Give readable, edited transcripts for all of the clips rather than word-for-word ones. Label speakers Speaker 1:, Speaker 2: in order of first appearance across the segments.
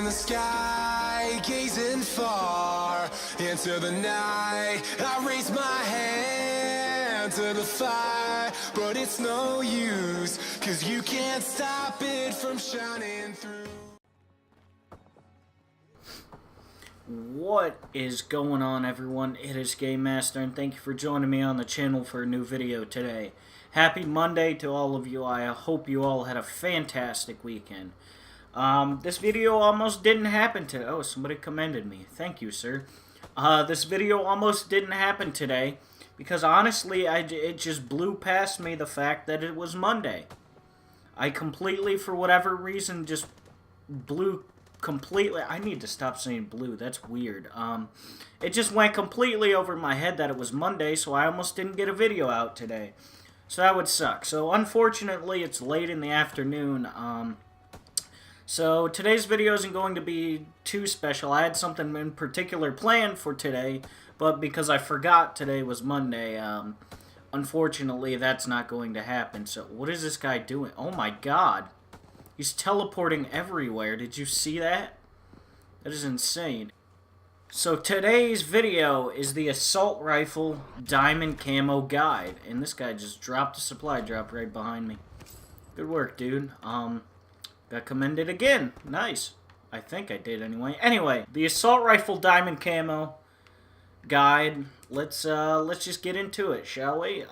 Speaker 1: in the sky, gazing far into the night. I raise my hand to the fire, but it's no use, 'cause you can't stop it from shining through.
Speaker 2: What is going on, everyone? It is Game Master, and thank you for joining me on the channel for a new video today. Happy Monday to all of you. I hope you all had a fantastic weekend. This video almost didn't happen today. Oh, somebody commended me. Thank you, sir. This video almost didn't happen today because honestly, it just blew past me the fact that it was Monday. I completely, for whatever reason, just blew completely. I need to stop saying blue. That's weird. It just went completely over my head that it was Monday, so I almost didn't get a video out today. So that would suck. So unfortunately, it's late in the afternoon. So today's video isn't going to be too special. I had something in particular planned for today, but because I forgot today was Monday, unfortunately, that's not going to happen. So what is this guy doing? Oh my god. He's teleporting everywhere. Did you see that? That is insane. So today's video is the assault rifle diamond camo guide. And this guy just dropped a supply drop right behind me. Good work, dude. Got commended again. Nice. I think I did anyway. Anyway, the assault rifle diamond camo guide. Let's just get into it, shall we?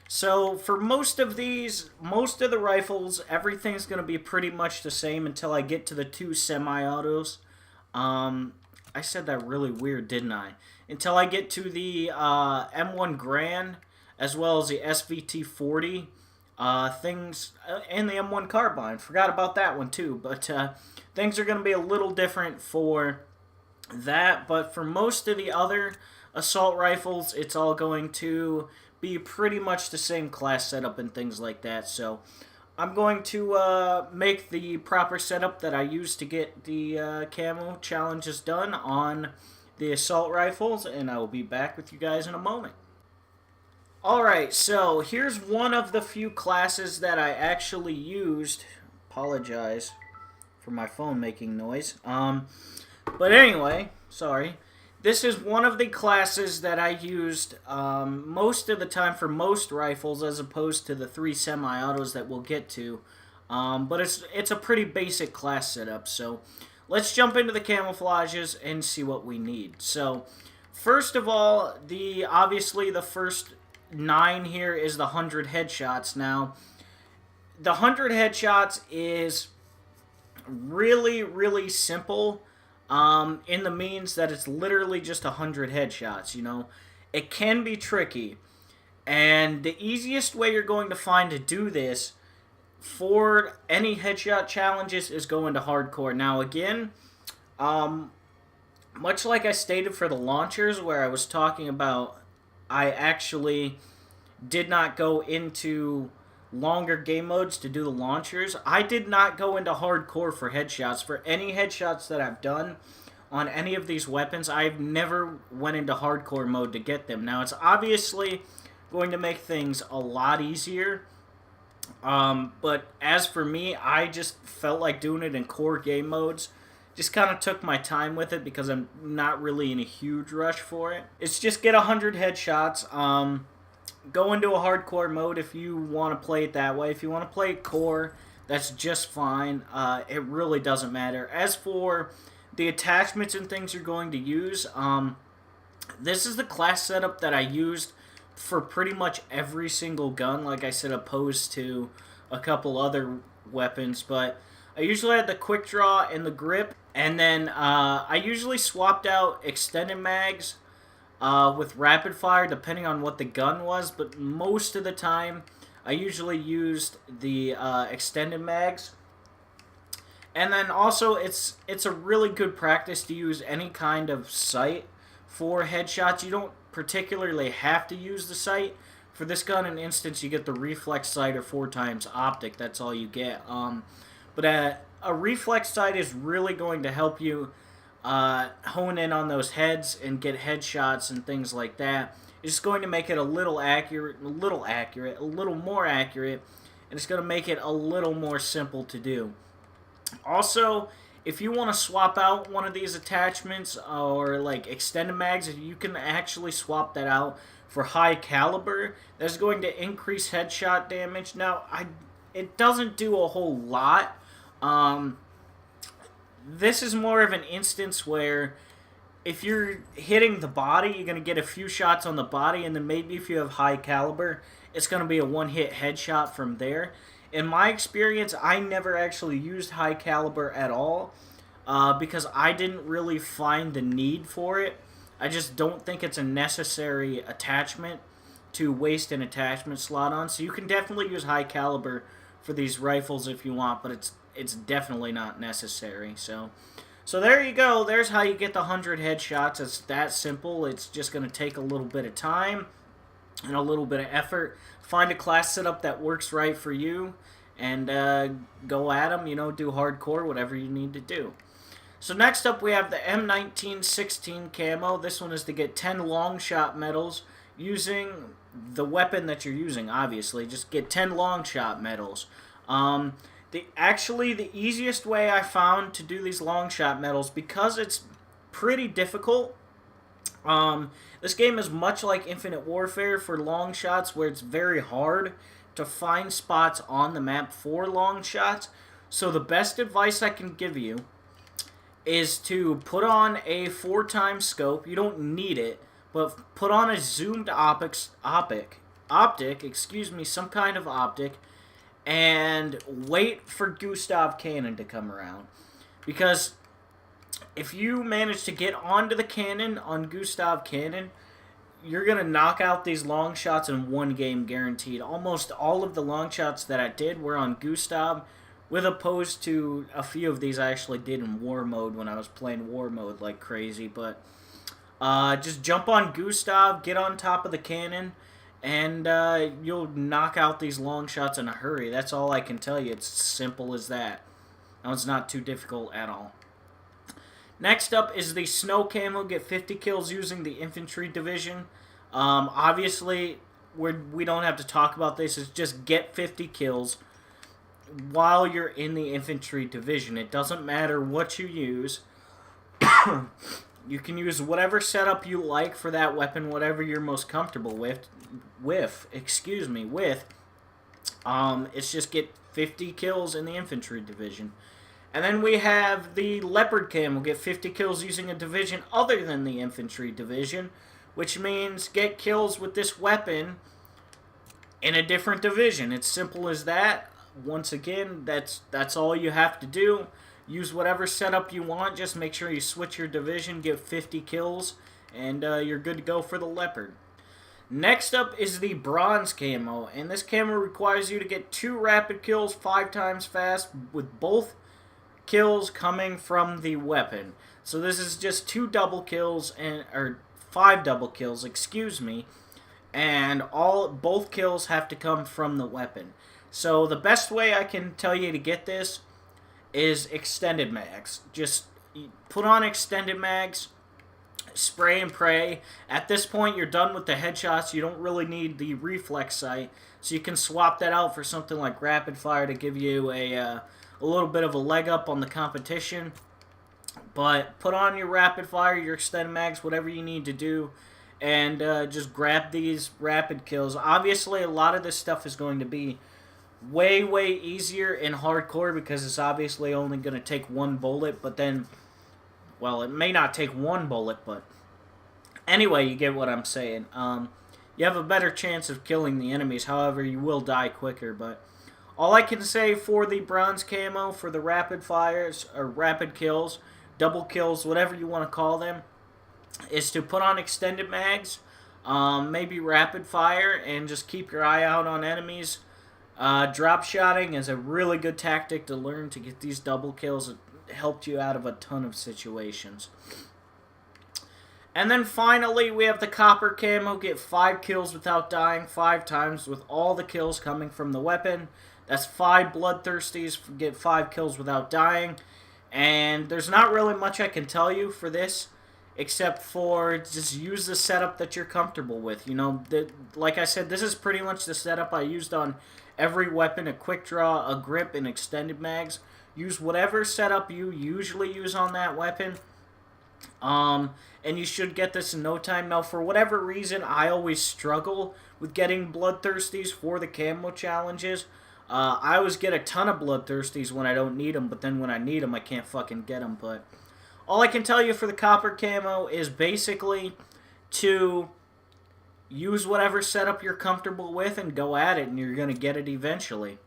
Speaker 2: So, for most of the rifles, everything's going to be pretty much the same until I get to the two semi-autos. I said that really weird, didn't I? Until I get to the M1 Grand, as well as the SVT-40 things, and the M1 Carbine. Forgot about that one, too. But things are going to be a little different for that. But for most of the other assault rifles, it's all going to be pretty much the same class setup and things like that. So I'm going to make the proper setup that I used to get the camo challenges done on the assault rifles, and I will be back with you guys in a moment. Alright, so here's one of the few classes that I actually used. Apologize for my phone making noise. But anyway, sorry. This is one of the classes that I used most of the time for most rifles, as opposed to the three semi-autos that we'll get to. But it's a pretty basic class setup. So let's jump into the camouflages and see what we need. So first of all, obviously the first 9 here is the 100 headshots. Now, the 100 headshots is really, really simple. In the means that it's literally just 100 headshots, you know. It can be tricky, and the easiest way you're going to find to do this for any headshot challenges is go into hardcore. Now again, much like I stated for the launchers, where I was talking about I actually did not go into longer game modes to do the launchers, I did not go into hardcore for headshots. For any headshots that I've done on any of these weapons, I've never went into hardcore mode to get them. Now, it's obviously going to make things a lot easier, but as for me, I just felt like doing it in core game modes. Just kind of took my time with it because I'm not really in a huge rush for it. It's just get 100 headshots. Go into a hardcore mode if you want to play it that way. If you want to play it core, that's just fine. It really doesn't matter. As for the attachments and things you're going to use, this is the class setup that I used for pretty much every single gun, like I said, opposed to a couple other weapons. But I usually had the quick draw and the grip, and then I usually swapped out extended mags with rapid fire, depending on what the gun was, but most of the time I usually used the extended mags. And then also it's a really good practice to use any kind of sight for headshots. You don't particularly have to use the sight. For this gun, in instance, you get the reflex sight or 4x optic. That's all you get. But a reflex sight is really going to help you hone in on those heads and get headshots and things like that. It's going to make it a little more accurate, and it's going to make it a little more simple to do. Also, if you want to swap out one of these attachments or like extended mags, you can actually swap that out for high caliber. That's going to increase headshot damage. Now, it doesn't do a whole lot. This is more of an instance where if you're hitting the body, you're going to get a few shots on the body, and then maybe if you have high caliber, it's going to be a one-hit headshot from there. In my experience, I never actually used high caliber at all because I didn't really find the need for it. I just don't think it's a necessary attachment to waste an attachment slot on. So you can definitely use high caliber for these rifles if you want, but it's definitely not necessary. So there you go. There's how you get the 100 headshots. It's that simple. It's just going to take a little bit of time and a little bit of effort. Find a class setup that works right for you and go at them, you know, do hardcore, whatever you need to do. So next up we have the M1916 Camo. This one is to get 10 long shot medals using the weapon that you're using, obviously. Just get 10 long shot medals. Actually, the easiest way I found to do these long shot medals, because it's pretty difficult. This game is much like Infinite Warfare for long shots, where it's very hard to find spots on the map for long shots. So the best advice I can give you is to put on a 4x scope. You don't need it, but put on a zoomed optic, some kind of optic, and wait for Gustav Cannon to come around. Because if you manage to get onto the cannon on Gustav Cannon, you're going to knock out these long shots in one game guaranteed. Almost all of the long shots that I did were on Gustav, with opposed to a few of these I actually did in war mode when I was playing war mode like crazy. But just jump on Gustav, get on top of the cannon, and you'll knock out these long shots in a hurry. That's all I can tell you. It's simple as that. Now, it's not too difficult at all. Next up is the Snow Camo. Get 50 kills using the Infantry Division. Obviously, we don't have to talk about this. It's just get 50 kills while you're in the Infantry Division. It doesn't matter what you use. You can use whatever setup you like for that weapon, whatever you're most comfortable with. It's just get 50 kills in the Infantry Division. And then we have the Leopard Camo. Get 50 kills using a division other than the Infantry Division, which means get kills with this weapon in a different division. It's simple as that. Once again, that's all you have to do. Use whatever setup you want. Just make sure you switch your division, get 50 kills, and you're good to go for the Leopard. Next up is the Bronze Camo, and this camo requires you to get 2 rapid kills 5 times fast, with both kills coming from the weapon. So this is just 2 double kills, or 5 double kills, excuse me, and both kills have to come from the weapon. So the best way I can tell you to get this is extended mags. Just put on extended mags, spray and pray. At this point, you're done with the headshots. You don't really need the reflex sight, so you can swap that out for something like rapid fire to give you a little bit of a leg up on the competition. But put on your rapid fire, your extended mags, whatever you need to do, and just grab these rapid kills. Obviously, a lot of this stuff is going to be way easier in hardcore because it's obviously only going to take 1 bullet, but then, well, it may not take 1 bullet, but anyway, you get what I'm saying. You have a better chance of killing the enemies, however, you will die quicker. But all I can say for the Bronze Camo, for the rapid fires, or rapid kills, double kills, whatever you want to call them, is to put on extended mags, maybe rapid fire, and just keep your eye out on enemies. Drop shotting is a really good tactic to learn to get these double kills. It helped you out of a ton of situations. And then finally, we have the Copper Camo. Get 5 kills without dying 5 times, with all the kills coming from the weapon. That's 5 Bloodthirsties. Get 5 kills without dying. And there's not really much I can tell you for this, except for just use the setup that you're comfortable with. You know, like I said, this is pretty much the setup I used on every weapon: a quick draw, a grip, and extended mags. Use whatever setup you usually use on that weapon. And you should get this in no time. Now, for whatever reason, I always struggle with getting bloodthirsties for the camo challenges. I always get a ton of bloodthirsties when I don't need them, but then when I need them, I can't fucking get them. But all I can tell you for the copper camo is basically to use whatever setup you're comfortable with and go at it, and you're going to get it eventually.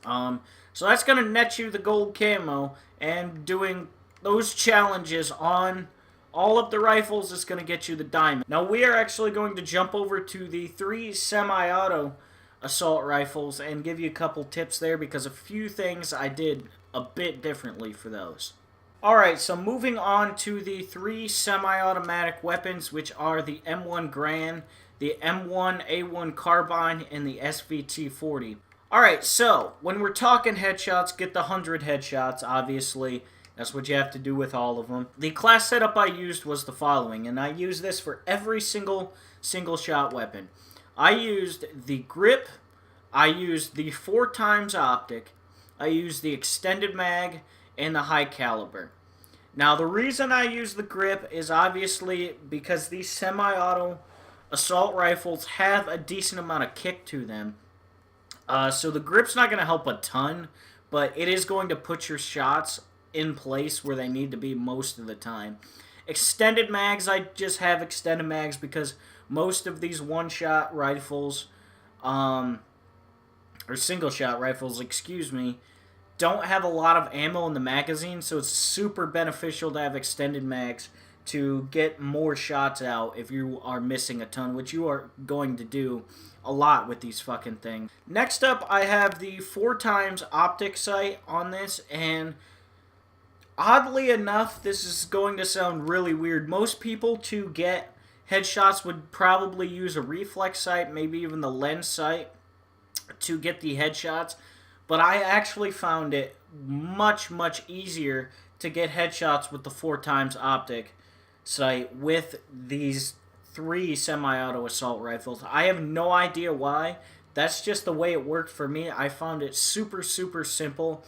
Speaker 2: So that's going to net you the gold camo, and doing those challenges on all of the rifles is going to get you the diamond. Now we are actually going to jump over to the 3 semi-auto assault rifles and give you a couple tips there, because a few things I did a bit differently for those. Alright, so moving on to the 3 semi-automatic weapons, which are the M1 Garand, the M1A1 Carbine, and the SVT-40. Alright, so when we're talking headshots, get the 100 headshots, obviously. That's what you have to do with all of them. The class setup I used was the following, and I use this for every single shot weapon. I used the grip, I used the 4x optic, I used the extended mag, and the high caliber. Now the reason I use the grip is obviously because these semi-auto assault rifles have a decent amount of kick to them. So the grip's not going to help a ton, but it is going to put your shots in place where they need to be most of the time. Extended mags, I just have extended mags because most of these one-shot rifles, or single-shot rifles, excuse me, don't have a lot of ammo in the magazine, so it's super beneficial to have extended mags to get more shots out if you are missing a ton, which you are going to do a lot with these fucking things. Next up, I have the 4x optic sight on this, and oddly enough, this is going to sound really weird. Most people to get headshots would probably use a reflex sight, maybe even the lens sight, to get the headshots. But I actually found it much easier to get headshots with the 4x optic sight with these 3 semi-auto assault rifles. I have no idea why. That's just the way it worked for me. I found it super simple,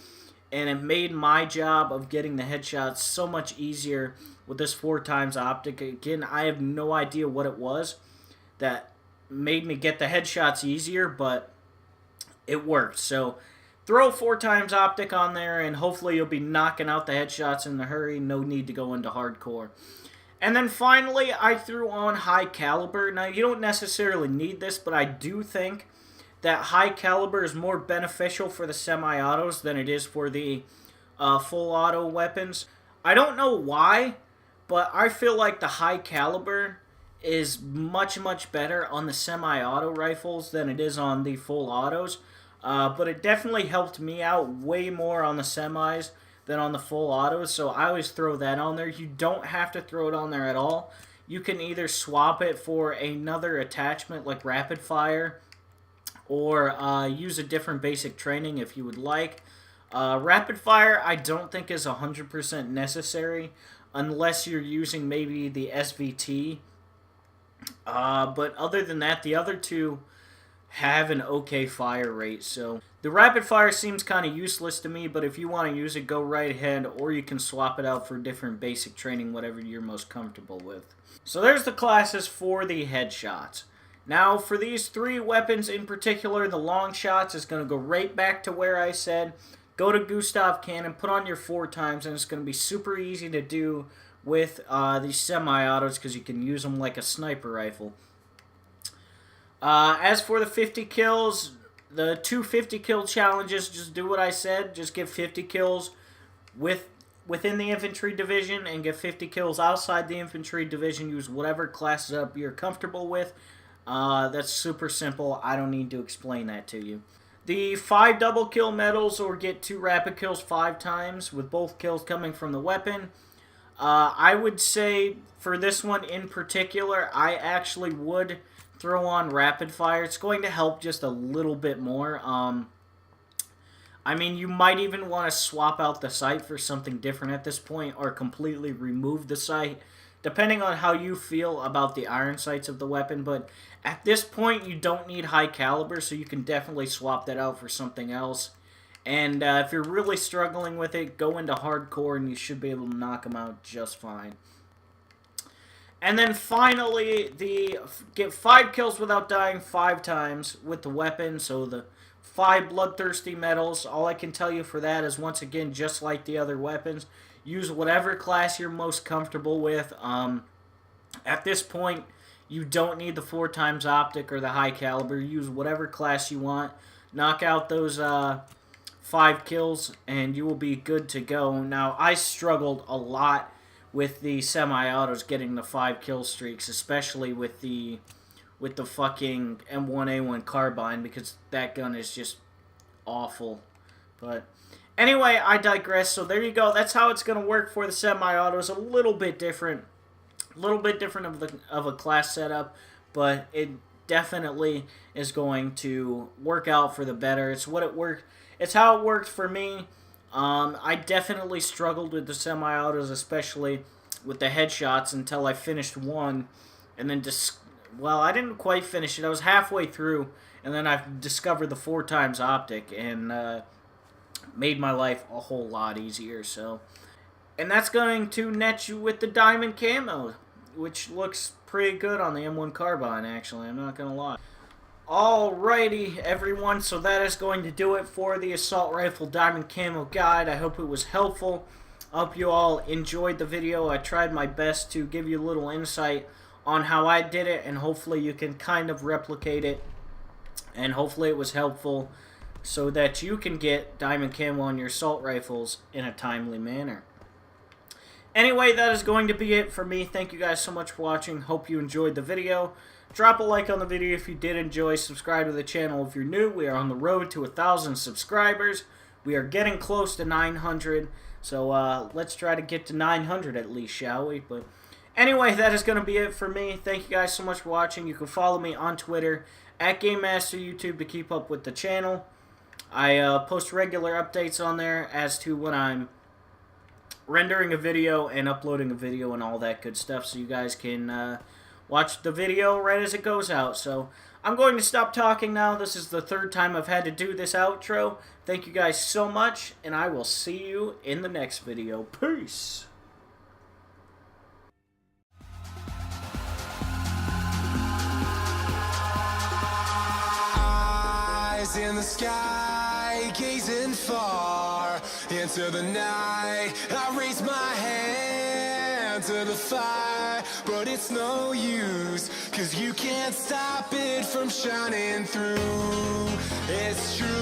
Speaker 2: and it made my job of getting the headshots so much easier with this 4x optic. Again, I have no idea what it was that made me get the headshots easier, but it worked. So throw 4x optic on there, and hopefully you'll be knocking out the headshots in a hurry. No need to go into hardcore. And then finally, I threw on high caliber. Now, you don't necessarily need this, but I do think that high caliber is more beneficial for the semi-autos than it is for the full auto weapons. I don't know why, but I feel like the high caliber is much better on the semi-auto rifles than it is on the full autos. But it definitely helped me out way more on the semis than on the full autos, so I always throw that on there. You don't have to throw it on there at all. You can either swap it for another attachment like rapid fire, or use a different basic training if you would like. Rapid fire I don't think is 100% necessary unless you're using maybe the SVT. But other than that, the other two have an okay fire rate. So the rapid fire seems kind of useless to me, but if you want to use it, go right ahead, or you can swap it out for different basic training, whatever you're most comfortable with. So there's the classes for the headshots. Now for these 3 weapons in particular, the long shots is going to go right back to where I said, go to Gustav Cannon, put on your 4x, and it's going to be super easy to do with these semi-autos because you can use them like a sniper rifle. As for the 50 kills, the 250 kill challenges, just do what I said. Just get 50 kills within the infantry division and get 50 kills outside the infantry division. Use whatever class up you're comfortable with. That's super simple. I don't need to explain that to you. The 5 double kill medals, or get 2 rapid kills 5 times with both kills coming from the weapon. I would say for this one in particular, I actually would throw on rapid fire. It's going to help just a little bit more. I mean, you might even want to swap out the sight for something different at this point, or completely remove the sight, depending on how you feel about the iron sights of the weapon. But at this point, you don't need high caliber, so you can definitely swap that out for something else And if you're really struggling with it, go into hardcore and you should be able to knock them out just fine. And then finally, get 5 kills without dying 5 times with the weapon. So the 5 bloodthirsty medals. All I can tell you for that is, once again, just like the other weapons, use whatever class you're most comfortable with. At this point, you don't need the 4 times optic or the high caliber. Use whatever class you want. Knock out those 5 kills and you will be good to go. Now, I struggled a lot with the semi-autos getting the 5 kill streaks, especially with the fucking M1A1 carbine, because that gun is just awful. But anyway, I digress. So there you go. That's how it's going to work for the semi-autos. A little bit different. A little bit different of a class setup, but it definitely is going to work out for the better. It's what it worked. It's how it worked for me. I definitely struggled with the semi-autos, especially with the headshots, until I finished one, and then well, I didn't quite finish it. I was halfway through, and then I discovered the 4 times optic, and made my life a whole lot easier. So, and that's going to net you with the diamond camo, which looks pretty good on the M1 carbine, actually. I'm not gonna lie. Alrighty, everyone, so that is going to do it for the Assault Rifle Diamond Camo Guide. I hope it was helpful. I hope you all enjoyed the video. I tried my best to give you a little insight on how I did it, and hopefully you can kind of replicate it. And hopefully it was helpful so that you can get Diamond Camo on your assault rifles in a timely manner. Anyway, that is going to be it for me. Thank you guys so much for watching. Hope you enjoyed the video. Drop a like on the video if you did enjoy. Subscribe to the channel if you're new. We are on the road to 1,000 subscribers. We are getting close to 900. So let's try to get to 900 at least, shall we? But anyway, that is going to be it for me. Thank you guys so much for watching. You can follow me on Twitter at GameMasterYouTube to keep up with the channel. I post regular updates on there as to when I'm rendering a video and uploading a video and all that good stuff, so you guys can watch the video right as it goes out. So I'm going to stop talking now. This is the 3rd time I've had to do this outro. Thank you guys so much, and I will see you in the next video. Peace!
Speaker 1: Eyes in the sky, gazing far into the night. I raise my hand to the fire, but it's no use, 'cause you can't stop it from shining through. It's true.